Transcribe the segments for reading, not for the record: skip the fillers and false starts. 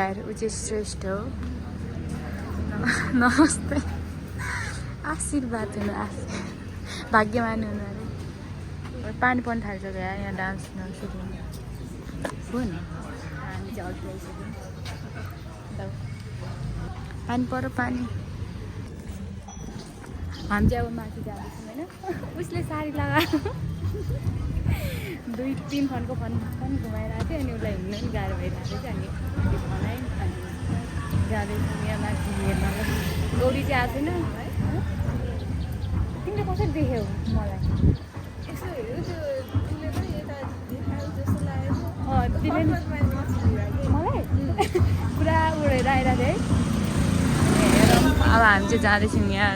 यार ऊ चाहिँ श्रेष्ठ हो नमस्ते आशीर्वाद हुनु भाग्यमान हुनु अरे पानी पर्न थालिसक्यो यहाँ डान्स सुरु हो नि हामी चाहिँ अल्छी आइसक्यौँ पानी पऱ्यो पानी हामी चाहिँ अब माथि जाँदैछौँ होइन उसले साडी लगाएर 2-3 खनको फन घुमाइरहेको थियो अनि उसलाई हिँड्नु पनि गाह्रो भइरहेको थियो अनि बनाएँ अनि जाँदैछौँ यहाँ माथि हेर्न गौरी चाहिँ आएको छैन तिमीले कसरी देख्यौ मलाई यसो हेऱ्यो त्यो तिमीले पनि यता देखायो जस्तो लागेको मलाई पुरा उडेर आइरहेको थियो है अब हामी चाहिँ जाँदैछौँ यहाँ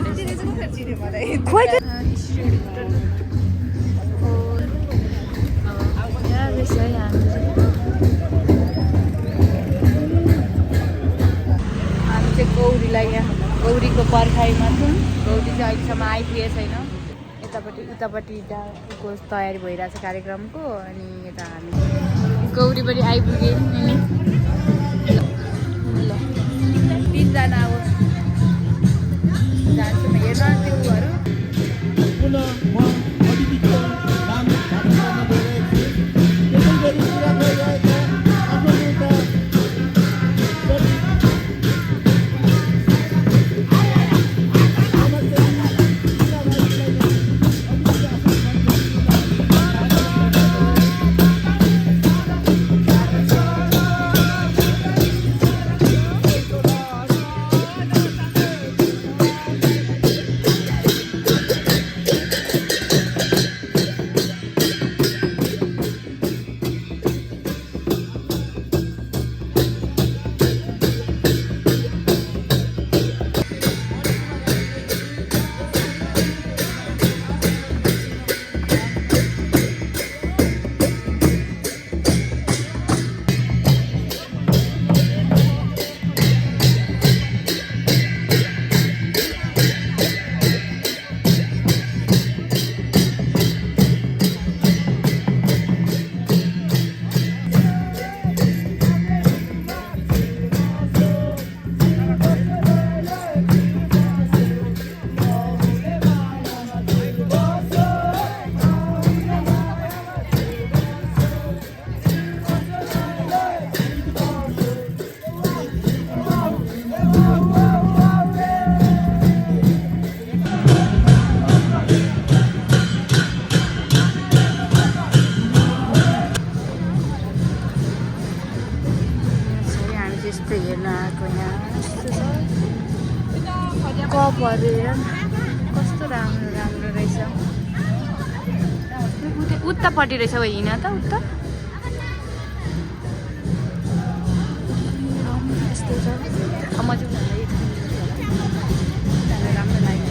खोइ रहेछ है हामी चाहिँ गौरीलाई यहाँ गौरीको पर्खाइमा छौँ गौरी चाहिँ अहिलेसम्म आइपुगेको छैन उतापट्टि को तयारी भइरहेछ कार्यक्रमको अनि यता हामी गौरी पनि आइपुग्यो नि ल 3 जना अब जान्छौँ हेर्न त्यो उहरू कपहरू हेर कस्तो राम्रो राम्रो रहेछ उतापट्टि रहेछ हो हिँड त उता यस्तो छ म चाहिँ राम्रो लाग्यो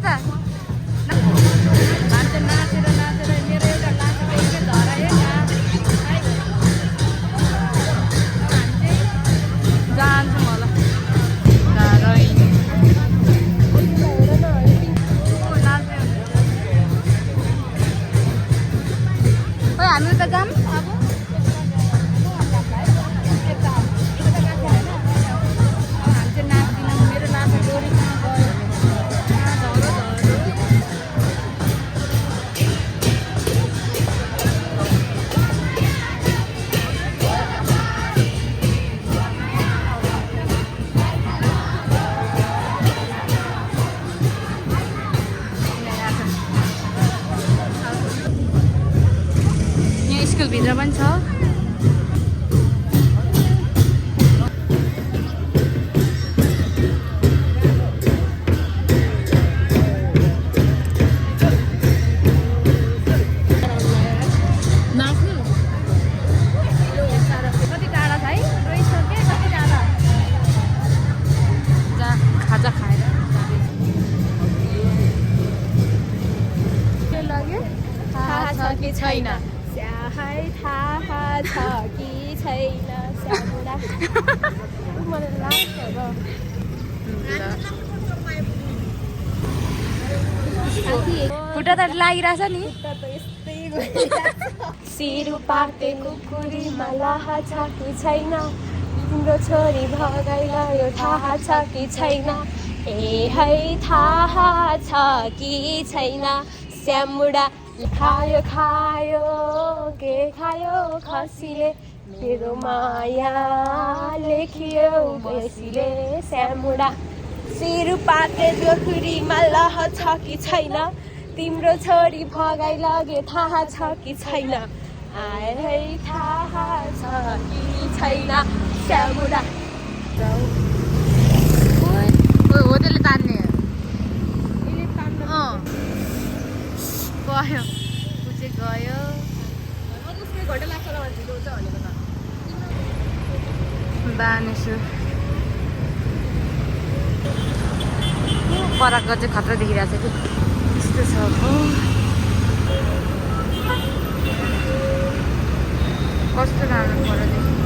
लासा नाचेर नाचेर मेरो एउटा लासा देखेर धरायो जान्छौँ होला हामी उता जाऊँ अब स्कुलभित्र पनि छ कति टाढा छ है रोइसक्यो कति टाढा जा खाजा खाएर के लाग्यो थाहा छ कि छैन थाहा छ कि छैन स्यामुडा मलाई लाग्छ खुट्टा त लागिरहेछ नि सिरु पार्टे कुकुरीमा लाहा छ कि छैन तिम्रो छोरी भगाइलायो थाहा छ कि छैन ए है थाहा छ कि छैन स्यामुडा खायो खायो के खायो खसीले मेरो माया लेखियो बेसीले स्यामुडा सिरु पाते जोखुरीमा लह छ कि छैन तिम्रो छोरी भगाइ लग्यो थाहा छ कि छैन आए है थाहा छ कि छैन स्यामुडा हो त्यसले तान्ने गयो ऊ चाहिँ गयो बानेछु पराको चाहिँ खतरा देखिरहेको छ कि यस्तो छ कस्तो राम्रो परादेखि